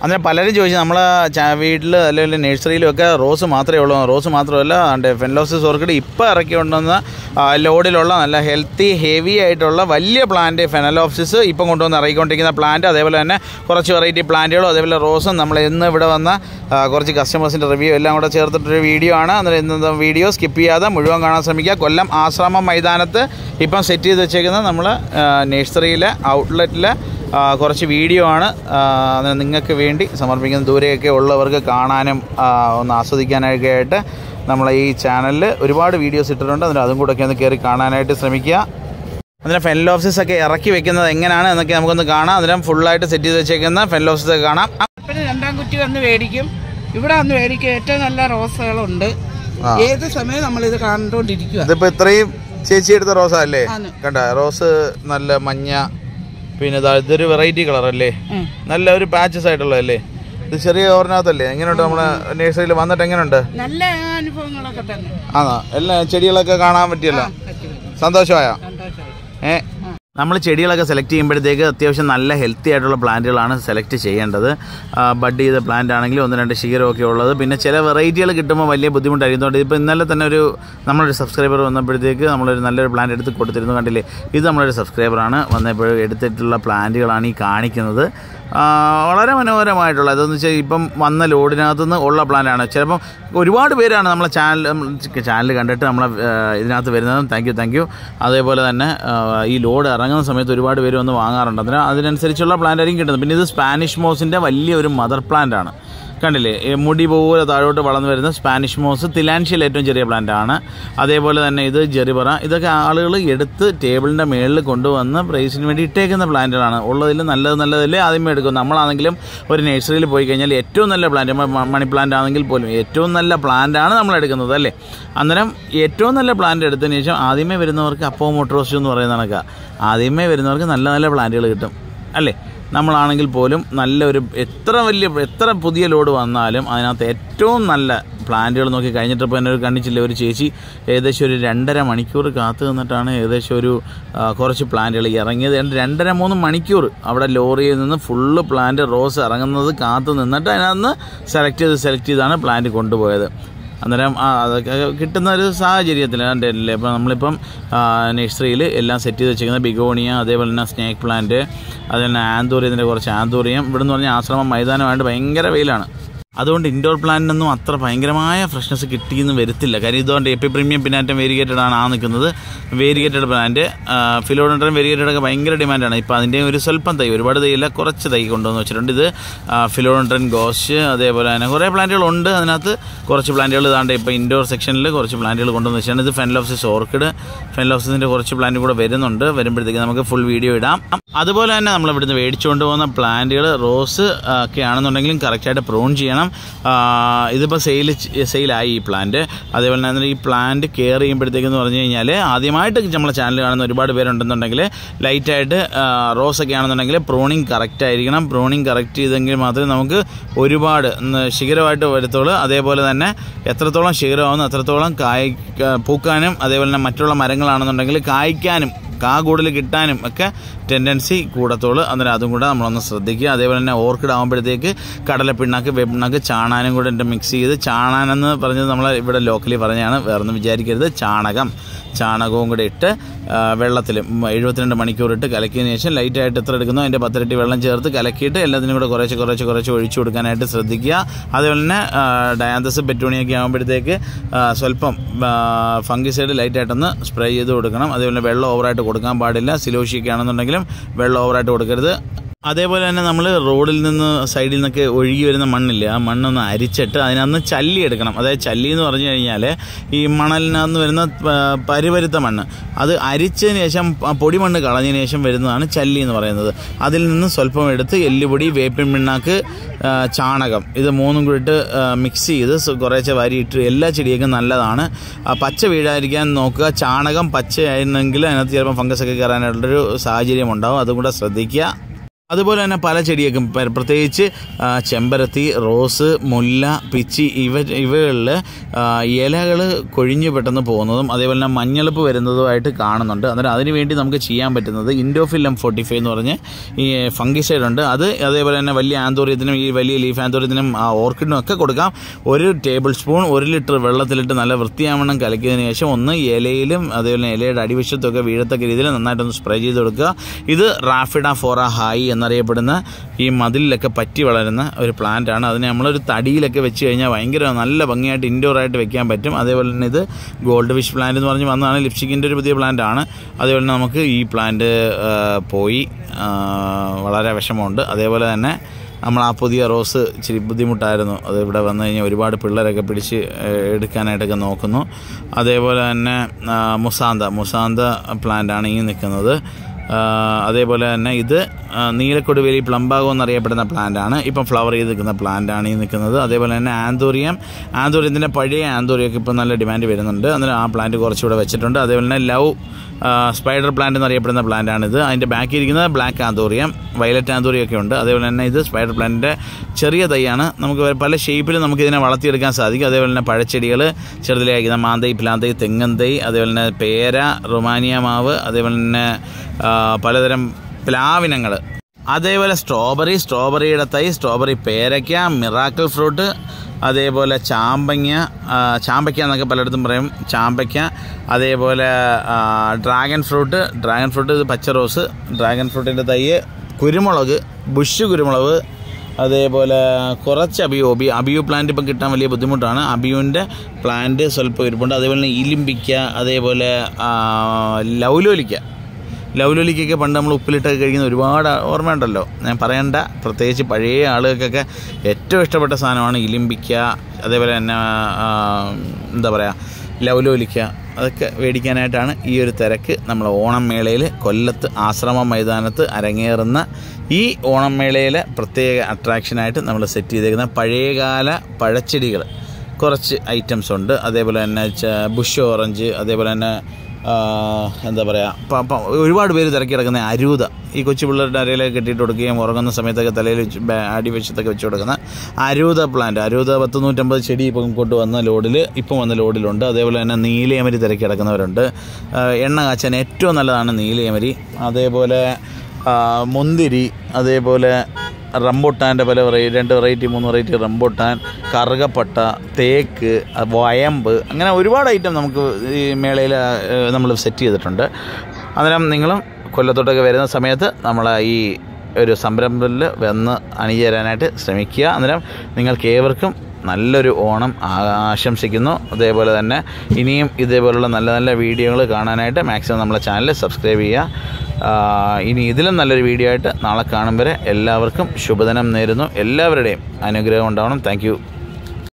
അങ്ങനെ പലരും ചോദിച്ചു നമ്മളെ വീട്ടിൽ അല്ലെങ്കിൽ നഴ്സറിയിലൊക്കെ റോസ് മാത്രമേ ഉള്ളൂ. റോസ് മാത്രമല്ല, ഫെൻലോസിസ് ഓർക്കിഡ് ഇപ്പോൾ ഇറക്കി കൊണ്ടുവന്ന ലോഡിലുള്ള നല്ല ഹെൽത്തി ഹെവി ആയിട്ടുള്ള വലിയ പ്ലാന്റ് ഫെനലോപ്സിസ് ഇപ്പം കൊണ്ടുവന്ന് ഇറക്കിക്കൊണ്ടിരിക്കുന്ന പ്ലാന്റ്, അതേപോലെ തന്നെ കുറച്ച് വെറൈറ്റി പ്ലാന്റുകളും അതേപോലെ റോസും നമ്മൾ ഇന്ന് ഇവിടെ വന്ന കുറച്ച് കസ്റ്റമേഴ്സിൻ്റെ റിവ്യൂ എല്ലാം കൂടെ ചേർത്തിട്ടൊരു വീഡിയോ ആണ്. അന്നേരം ഇന്നത്തെ വീഡിയോ സ്കിപ്പ് ചെയ്യാതെ മുഴുവൻ കാണാൻ ശ്രമിക്കുക. കൊല്ലം ആശ്രമം മൈതാനത്ത് ഇപ്പം സെറ്റ് ചെയ്ത് വെച്ചേക്കുന്നത് നമ്മൾ നഴ്സറിയിലെ ഔട്ട്ലെറ്റിലെ കുറച്ച് വീഡിയോ ആണ് നിങ്ങൾക്ക് വേണ്ടി സമർപ്പിക്കുന്ന. ദൂരെയൊക്കെ ഉള്ളവർക്ക് കാണാനും ഒന്ന് ആസ്വദിക്കാനൊക്കെ ആയിട്ട് നമ്മളെ ഈ ചാനലിൽ ഒരുപാട് വീഡിയോസ് ഇട്ടിട്ടുണ്ട്. അതിന് അതും കൂടെ ഒക്കെ ഒന്ന് കയറി കാണാനായിട്ട് ശ്രമിക്കുക. അതിന് ഫെൻലോപ്സിസ് ഒക്കെ ഇറക്കി വെക്കുന്നത് എങ്ങനെയാണ് എന്നൊക്കെ നമുക്കൊന്ന് കാണാം. അതിനും ഫുള്ളായിട്ട് സെറ്റ് ചെയ്ത് വെച്ചേക്കുന്ന ഫെൻലോപ്സിസ് ഒക്കെ കാണാം. പിന്നെ രണ്ടാം കുറ്റി വന്ന് മേടിക്കും, ഇവിടെ വന്ന് മേടിക്കും. ഏറ്റവും നല്ല റോസുകളുണ്ട്. ഏത് സമയം നമ്മളിത് കണ്ടുകൊണ്ടിരിക്കുക. ഇതിപ്പോൾ ഇത്രയും ചേച്ചി എടുത്ത റോസ അല്ലേ? കണ്ട റോസ് നല്ല മഞ്ഞ, പിന്നെ ഇതൊരു വെറൈറ്റി കളറല്ലേ, നല്ല ഒരു പാച്ചസ് ആയിട്ടുള്ളതല്ലേ. ഇത് ചെറിയ ഓറിനകത്തല്ലേ? എങ്ങനെയുണ്ട് നമ്മളെ നഴ്സറിയിൽ വന്നിട്ട് എങ്ങനെയുണ്ട്? നല്ല അനുഭവങ്ങളൊക്കെ തന്നെ. ആണോ? എല്ലാ ചെടികളൊക്കെ കാണാൻ പറ്റിയല്ലോ? സന്തോഷമായോ? നമ്മൾ ചെടികളൊക്കെ സെലക്ട് ചെയ്യുമ്പോഴത്തേക്ക് അത്യാവശ്യം നല്ല ഹെൽത്തി ആയിട്ടുള്ള പ്ലാന്റുകളാണ് സെലക്ട് ചെയ്യേണ്ടത്. ബഡ് ചെയ്ത പ്ലാന്റ് ആണെങ്കിൽ 1-2 ശീകരമൊക്കെ ഉള്ളത്. പിന്നെ ചില വെറൈറ്റികൾ കിട്ടുമ്പോൾ വലിയ ബുദ്ധിമുട്ടായിരുന്നുകൊണ്ട് ഇപ്പോൾ ഇന്നലെ തന്നെ നമ്മളൊരു സബ്സ്ക്രൈബർ വന്നപ്പോഴത്തേക്ക് നമ്മളൊരു നല്ലൊരു പ്ലാന്റ് എടുത്ത് കൊടുത്തിരുന്നു. കണ്ടില്ലേ? ഇത് നമ്മളൊരു സബ്സ്ക്രൈബറാണ് വന്നപ്പോൾ എടുത്തിട്ടുള്ള പ്ലാന്റുകളാണ് ഈ കാണിക്കുന്നത്. വളരെ മനോഹരമായിട്ടുള്ള ഇതെന്ന് വെച്ചാൽ ഇപ്പം വന്ന ലോഡിനകത്തു നിന്ന് ഉള്ള പ്ലാന്റാണ്. ചിലപ്പം ഒരുപാട് പേരാണ് നമ്മളെ ചാനൽ കണ്ടിട്ട് നമ്മളെ ഇതിനകത്ത് വരുന്നത്. Thank you. അതേപോലെ തന്നെ ഈ ലോഡ് ഇറങ്ങുന്ന സമയത്ത് ഒരുപാട് പേര് വന്ന് വാങ്ങാറുണ്ട്. അതിനനുസരിച്ചുള്ള പ്ലാന്റ് ആയിരിക്കും കിട്ടുന്നത്. പിന്നെ ഇത് സ്പാനിഷ് മോസിൻ്റെ വലിയൊരു മദർ പ്ലാന്റ് ആണ്. കണ്ടില്ലേ? മുടി പോലെ താഴോട്ട് വളർന്നു വരുന്ന സ്പാനിഷ് മോസ്, തിലാൻഷ്യൽ ഏറ്റവും ചെറിയ പ്ലാന്റ് ആണ്. അതേപോലെ തന്നെ ഇത് ജെറിബറ. ഇതൊക്കെ ആളുകൾ എടുത്ത് ടേബിളിൻ്റെ മുകളിൽ കൊണ്ടുവന്ന് പ്രൈസിന് വേണ്ടി ഇട്ടേക്കുന്ന പ്ലാന്റുകളാണ്. ഉള്ളതിൽ നല്ലതല്ലേ ആദ്യമേ എടുക്കും. നമ്മളാണെങ്കിലും ഒരു നഴ്സറിയിൽ പോയി കഴിഞ്ഞാൽ ഏറ്റവും നല്ല പ്ലാന്റ്, മണി പ്ലാന്റ് ആണെങ്കിൽ പോലും ഏറ്റവും നല്ല പ്ലാന്റാണ് നമ്മൾ എടുക്കുന്നത് അല്ലേ? അന്നേരം ഏറ്റവും നല്ല പ്ലാന്റ് എടുത്തതിന് ശേഷം ആദ്യമേ വരുന്നവർക്ക് അപ്പവും മോട്ടോറോസ് എന്ന് പറയുന്ന കണക്കാണ്. ആദ്യമേ വരുന്നവർക്ക് നല്ല നല്ല പ്ലാന്റുകൾ കിട്ടും അല്ലേ? നമ്മളാണെങ്കിൽ പോലും നല്ലൊരു എത്ര പുതിയ ലോഡ് വന്നാലും അതിനകത്ത് ഏറ്റവും നല്ല പ്ലാന്റുകൾ നോക്കി കഴിഞ്ഞിട്ടിപ്പോൾ എന്നെ കണ്ടിച്ചില്ല, ഒരു ചേച്ചി ഏകദേശം ഒരു 2.5 മണിക്കൂർ കാത്തു നിന്നിട്ടാണ് ഏകദേശം ഒരു കുറച്ച് പ്ലാന്റുകൾ ഇറങ്ങിയത്. 2.5-3 മണിക്കൂർ അവിടെ ലോറിയിൽ നിന്ന് ഫുള്ള് പ്ലാന്റ് റോസ് ഇറങ്ങുന്നത് കാത്തു നിന്നിട്ട് അതിനകത്ത് സെലക്ട് ചെയ്താണ് പ്ലാന്റ് കൊണ്ടുപോയത്. അന്നേരം അതൊക്കെ കിട്ടുന്ന ഒരു സാഹചര്യത്തിൽ കണ്ടില്ലേ? ഇപ്പോൾ നമ്മളിപ്പം നഴ്സറിയിൽ എല്ലാം സെറ്റ് ചെയ്ത് വെച്ചിരിക്കുന്നത് ബിഗോണിയ, അതേപോലെ തന്നെ സ്നേക്ക് പ്ലാന്റ്, അതുപോലെ തന്നെ ആന്തൂറിയത്തിൻ്റെ കുറച്ച് ആന്തൂറിയം. ഇവിടെ നിന്ന് പറഞ്ഞാൽ ആശ്രമം മൈതാനമായിട്ട് ഭയങ്കര വെയിലാണ്. അതുകൊണ്ട് ഇൻഡോർ പ്ലാന്റിനൊന്നും അത്ര ഭയങ്കരമായ ഫ്രഷ്നെസ് കിട്ടിയെന്ന് വരത്തില്ല. കാര്യം ഇതുകൊണ്ട് എപ്പി പ്രീമിയം പിന്നാറ്റം വേരിഗേറ്റഡ് ആണ് നിൽക്കുന്നത്. വേരിഗേറ്റഡ് പ്ലാന്റ്, ഫിലോഡൻഡ്രൻ വേരിഗേറ്റഡ് ഒക്കെ ഭയങ്കര ഡിമാൻഡാണ്. ഇപ്പോൾ അതിൻ്റെ ഒരു സ്വല്പം തൈ, ഒരുപാട് തൈയില്ല, കുറച്ച് തൈ കൊണ്ടുവന്ന് വെച്ചിട്ടുണ്ട്. ഇത് ഫിലോഡൻഡ്രൻ ഗോഷ്, അതേപോലെ തന്നെ കുറേ പ്ലാന്റുകളുണ്ട്. അതിനകത്ത് കുറച്ച് പ്ലാന്റുകൾ ഇതാണ്ട് ഇപ്പോൾ ഇൻഡോർ സെക്ഷനിൽ കുറച്ച് പ്ലാന്റുകൾ കൊണ്ടുവന്ന് വെച്ചിട്ടുണ്ട്. ഇത് ഫെൻലോപ്സിസ് ഓർക്കിഡ്, ഫെൻലോപ്സിൻ്റെ കുറച്ച് പ്ലാന്റ് കൂടെ വരുമ്പോഴത്തേക്ക് നമുക്ക് ഫുൾ വീഡിയോ ഇടാം. അതുപോലെ തന്നെ നമ്മൾ ഇവിടുന്ന് മേടിച്ചുകൊണ്ട് പോകുന്ന പ്ലാന്റുകൾ റോസ് ഒക്കെ ആണെന്നുണ്ടെങ്കിലും കറക്റ്റായിട്ട് പ്രൂൺ ചെയ്യണം. ഇതിപ്പോൾ സെയിലായി ഈ പ്ലാന്റ്. അതേപോലെ തന്നെ ഈ പ്ലാന്റ് കെയർ ചെയ്യുമ്പോഴത്തേക്കെന്ന് പറഞ്ഞു കഴിഞ്ഞാൽ ആദ്യമായിട്ട് നമ്മളെ ചാനൽ കാണുന്ന ഒരുപാട് പേരുണ്ടെന്നുണ്ടെങ്കിൽ ലൈറ്റായിട്ട് റോസൊക്കെ ആണെന്നുണ്ടെങ്കിൽ പ്രൂണിങ് കറക്റ്റ് ആയിരിക്കണം. പ്രൂണിങ് കറക്റ്റ് ചെയ്തെങ്കിൽ മാത്രമേ നമുക്ക് ഒരുപാട് ശിഖരമായിട്ട് വരത്തുള്ളൂ. അതേപോലെ തന്നെ എത്രത്തോളം ശിഖരമാകുന്നു അത്രത്തോളം പൂക്കാനും അതേപോലെ തന്നെ മറ്റുള്ള മരങ്ങളാണെന്നുണ്ടെങ്കിൽ കായ്ക്കാനും കൂടുതൽ കിട്ടാനും ഒക്കെ ടെൻഡൻസി കൂടത്തുള്ളൂ. അന്നേരം അതും കൂടെ നമ്മളൊന്ന് ശ്രദ്ധിക്കുക. അതേപോലെ തന്നെ ഓർക്കിഡ് ആകുമ്പോഴത്തേക്ക് കടലപ്പിണ്ണാക്ക്, വേപ്പിണ്ണാക്ക്, ചാണാനും കൂടെ മിക്സ് ചെയ്ത്, ചാണാനെന്ന് പറഞ്ഞത് നമ്മൾ ഇവിടെ ലോക്കലി പറഞ്ഞാണ്, വേറൊന്നും വിചാരിക്കരുത്. ചാണകവും കൂടെ ഇട്ട് വെള്ളത്തിൽ 72 മണിക്കൂർ ഇട്ട് കലക്കിയതിന് ശേഷം ലൈറ്റായിട്ട് എത്ര എടുക്കുന്നോ അതിൻ്റെ 10 ഇരട്ടി വെള്ളം ചേർത്ത് കലക്കിയിട്ട് എല്ലാത്തിനും കൂടെ കുറച്ച് ഒഴിച്ചു കൊടുക്കാനായിട്ട് ശ്രദ്ധിക്കുക. അതേപോലെ തന്നെ ഡയാന്തസ് പെറ്റൂണിയൊക്കെ ആകുമ്പോഴത്തേക്ക് സ്വല്പം ഫംഗിസൈഡ് ലൈറ്റായിട്ടൊന്ന് സ്പ്രേ ചെയ്ത് കൊടുക്കണം. അതേപോലെ വെള്ളം ഓവറായിട്ട് കൊടുക്കാൻ പാടില്ല. സിലോഷിയൊക്കെ ആണെന്നുണ്ടെങ്കിലും വെള്ളം ഓവറായിട്ട് കൊടുക്കരുത്. അതേപോലെ തന്നെ നമ്മൾ റോഡിൽ നിന്ന് സൈഡിൽ നിന്നൊക്കെ ഒഴുകി വരുന്ന മണ്ണില്ല, ആ മണ്ണൊന്ന് അരിച്ചിട്ട് അതിനകത്ത് ചല്ലി എടുക്കണം. അതായത് ചല്ലി എന്ന് പറഞ്ഞു കഴിഞ്ഞാൽ ഈ മണലിനകത്ത് വരുന്ന പരുപരുത്ത മണ്ണ്, അത് അരിച്ചതിന് ശേഷം പൊടിമണ്ണ് കളഞ്ഞതിന് ശേഷം വരുന്നതാണ് ചല്ലി എന്ന് പറയുന്നത്. അതിൽ നിന്ന് സ്വല്പം എടുത്ത് എല്ലുപൊടി, വേപ്പിൻ പിണ്ണാക്ക്, ചാണകം, ഇത് മൂന്നും കൂടിയിട്ട് മിക്സ് ചെയ്ത് കുറേശ്ശെ വാരിയിട്ട് എല്ലാ ചെടിയൊക്കെ നല്ലതാണ്. പച്ച വീഴാതിരിക്കാൻ നോക്കുക. ചാണകം പച്ചയായിരുന്നെങ്കിൽ അതിനകത്ത് ചിലപ്പോൾ ഫംഗസൊക്കെ കയറാനായിട്ടുള്ളൊരു സാഹചര്യം ഉണ്ടാകും. അതും കൂടെ ശ്രദ്ധിക്കുക. അതുപോലെ തന്നെ പല ചെടിയൊക്കെ പ്രത്യേകിച്ച് ചെമ്പരത്തി, റോസ്, മുല്ല, പിച്ചി ഇവകളിൽ ഇലകൾ കൊഴിഞ്ഞു പെട്ടെന്ന് പോകുന്നതും അതേപോലെ തന്നെ മഞ്ഞളിപ്പ് വരുന്നതുമായിട്ട് കാണുന്നുണ്ട്. അന്നേരം അതിനുവേണ്ടി നമുക്ക് ചെയ്യാൻ പറ്റുന്നത് ഇൻഡോഫില്ലം 45 എന്ന് പറഞ്ഞ് ഈ ഫംഗിസൈഡ് ഉണ്ട്. അത് അതേപോലെ തന്നെ വലിയ ആന്തോറിയത്തിനും ഈ വലിയ ലീഫ് ആന്തോറിയത്തിനും ഓർക്കിഡിനും ഒക്കെ കൊടുക്കാം. 1 ടേബിൾ സ്പൂൺ 1 ലിറ്റർ വെള്ളത്തിലിട്ട് നല്ല വൃത്തിയാവണ്ണം കലക്കിയതിന് ശേഷം ഒന്ന് ഇലയിലും അതേപോലെ ഇലയുടെ അടിവശത്തൊക്കെ വീഴത്തക്ക രീതിയിൽ നന്നായിട്ടൊന്ന് സ്പ്രേ ചെയ്ത് കൊടുക്കുക. ഇത് റാഫിഡ ഫോറ ഹായി എന്നറിയപ്പെടുന്ന ഈ മതിലിലൊക്കെ പറ്റി വളരുന്ന ഒരു പ്ലാന്റ് ആണ്. അതിനെ നമ്മളൊരു തടിയിലൊക്കെ വെച്ച് കഴിഞ്ഞാൽ ഭയങ്കര നല്ല ഭംഗിയായിട്ട് ഇൻഡോറായിട്ട് വെക്കാൻ പറ്റും. അതേപോലെ തന്നെ ഇത് ഗോൾഡ് ഫിഷ് പ്ലാന്റ് എന്ന് പറഞ്ഞ് വന്നതാണ്. ലിപ്സ്റ്റിക്കിൻ്റെ ഒരു പുതിയ പ്ലാന്റ് ആണ്. അതേപോലെ തന്നെ നമുക്ക് ഈ പ്ലാന്റ് പോയി വളരെ വിഷമമുണ്ട്. അതേപോലെ തന്നെ നമ്മൾ ആ പുതിയ റോസ് ഇച്ചിരി ബുദ്ധിമുട്ടായിരുന്നു. അത് ഇവിടെ വന്നു കഴിഞ്ഞാൽ ഒരുപാട് പിള്ളേരൊക്കെ പിടിച്ച് എടുക്കാനായിട്ടൊക്കെ നോക്കുന്നു. അതേപോലെ തന്നെ മുസാന്ത പ്ലാന്റാണ് ഈ നിൽക്കുന്നത്. അതേപോലെ തന്നെ ഇത് നീലക്കൊടുവേലി പ്ലംബാഗോ എന്നറിയപ്പെടുന്ന പ്ലാന്റാണ്. ഇപ്പം ഫ്ലവർ ചെയ്ത് നിൽക്കുന്ന പ്ലാന്റാണ് ഈ നിൽക്കുന്നത്. അതേപോലെ തന്നെ ആന്തോറിയത്തിൻ്റെ പഴയ ആന്തോറിയൊക്കെ ഇപ്പം നല്ല ഡിമാൻഡ് വരുന്നുണ്ട്. അന്നേരം ആ പ്ലാന്റ് കുറച്ചുകൂടെ വെച്ചിട്ടുണ്ട്. അതേപോലെ തന്നെ ലവ് സ്പൈഡർ പ്ലാന്റ് എന്നറിയപ്പെടുന്ന പ്ലാന്റാണിത്. അതിൻ്റെ ബാക്കി ഇരിക്കുന്നത് ബ്ലാക്ക് ആന്തോറിയം, വയലറ്റ് ആന്തോറിയൊക്കെ ഉണ്ട്. അതേപോലെ തന്നെ ഇത് സ്പൈഡർ പ്ലാന്റിൻ്റെ ചെറിയ തൈയാണ്. നമുക്ക് പല ഷേപ്പിൽ നമുക്കിതിനെ വളർത്തിയെടുക്കാൻ സാധിക്കും. അതേപോലെ തന്നെ പഴച്ചെടികൾ ചെറുതിലായിരിക്കുന്ന മാന്തൈ, പ്ലാന്തൈ, തെങ്ങന്തൈ, അതേപോലെ തന്നെ പേര, റൊമാനിയ മാവ്, അതേപോലെ തന്നെ പലതരം പ്ലാവിനങ്ങൾ, അതേപോലെ സ്ട്രോബെറിയുടെ തൈ, സ്ട്രോബെറി പേരയ്ക്ക, മിറാക്കിൾ ഫ്രൂട്ട്, അതേപോലെ ചാമ്പയ്ക്ക എന്നൊക്കെ പലയിടത്തും പറയും, ചാമ്പയ്ക്ക, അതേപോലെ ഡ്രാഗൺ ഫ്രൂട്ട് ഇത് പച്ച റോസ്, ഡ്രാഗൺ ഫ്രൂട്ടിൻ്റെ തൈ, കുരുമുളക്, ബുഷ് കുരുമുളക്, അതേപോലെ കുറച്ച് അബിയു പ്ലാന്റ് ഇപ്പം കിട്ടാൻ വലിയ ബുദ്ധിമുട്ടാണ്. അബിയുവിൻ്റെ പ്ലാന്റ് സ്വല്പം ഇരിപ്പുണ്ട്. അതേപോലെ തന്നെ ഇലിമ്പിക്ക, അതേപോലെ ലൗലോലിക്കൊക്കെ പണ്ട് നമ്മൾ ഉപ്പിലിട്ടൊക്കെ കഴിക്കുന്ന ഒരുപാട് ഓർമ്മയുണ്ടല്ലോ, ഞാൻ പറയണ്ട. പ്രത്യേകിച്ച് പഴയ ആളുകൾക്കൊക്കെ ഏറ്റവും ഇഷ്ടപ്പെട്ട സാധനമാണ് ഇലിമ്പിക്ക. അതേപോലെ തന്നെ എന്താ പറയുക, ലൗലോലിക്ക. അതൊക്കെ മേടിക്കാനായിട്ടാണ് ഈ ഒരു തിരക്ക്. നമ്മൾ ഓണം മേളയിൽ കൊല്ലത്ത് ആശ്രമ മൈതാനത്ത് അരങ്ങേറുന്ന ഈ ഓണം മേളയിലെ പ്രത്യേക അട്രാക്ഷനായിട്ട് നമ്മൾ സെറ്റ് ചെയ്തേക്കുന്ന പഴയകാല പഴച്ചെടികൾ കുറച്ച് ഐറ്റംസ് ഉണ്ട്. അതേപോലെ തന്നെ ബുഷ് ഓറഞ്ച്, അതേപോലെ തന്നെ എന്താ പറയുക, ഒരുപാട് പേര് തിരക്കി കിടക്കുന്ന അരൂത, ഈ കൊച്ചു പിള്ളേരുടെ അരയിലൊക്കെ കെട്ടിയിട്ട് കൊടുക്കുകയും ഉറങ്ങുന്ന സമയത്തൊക്കെ തലയിൽ അടിവശത്തൊക്കെ വെച്ച് കൊടുക്കുന്ന അരൂത പ്ലാന്റ്. 150 ചെടി ഇപ്പം വന്ന ലോഡിലുണ്ട്. അതേപോലെ തന്നെ നീലയമരി തിരക്കി കിടക്കുന്നവരുണ്ട്. എണ്ണ കാച്ചാൻ ഏറ്റവും നല്ലതാണ് നീലയമരി. അതേപോലെ മുന്തിരി, അതേപോലെ റംബുട്ടാൻ്റെ 2 വെറൈറ്റി 3 വെറൈറ്റി റംബുട്ടാൻ, കറുകപ്പട്ട, തേക്ക്, വയമ്പ്, അങ്ങനെ ഒരുപാട് ഐറ്റം നമുക്ക് ഈ മേളയിൽ നമ്മൾ സെറ്റ് ചെയ്തിട്ടുണ്ട്. അന്നേരം നിങ്ങളും കൊല്ലത്തോട്ടൊക്കെ വരുന്ന സമയത്ത് നമ്മളെ ഈ ഒരു സംരംഭത്തിൽ വന്ന് അണിചേരാനായിട്ട് ശ്രമിക്കുക. അന്നേരം നിങ്ങൾക്ക് ഏവർക്കും നല്ലൊരു ഓണം ആശംസിക്കുന്നു. അതേപോലെ തന്നെ ഇനിയും ഇതേപോലുള്ള നല്ല നല്ല വീഡിയോകൾ കാണാനായിട്ട് മാക്സിമം നമ്മളെ ചാനൽ സബ്സ്ക്രൈബ് ചെയ്യുക. ഇനി ഇതിലും നല്ലൊരു വീഡിയോ ആയിട്ട് നാളെ കാണും വരെ എല്ലാവർക്കും ശുഭദിനം നേരുന്നു. എല്ലാവരുടെയും അനുഗ്രഹം ഉണ്ടാവണം. Thank you.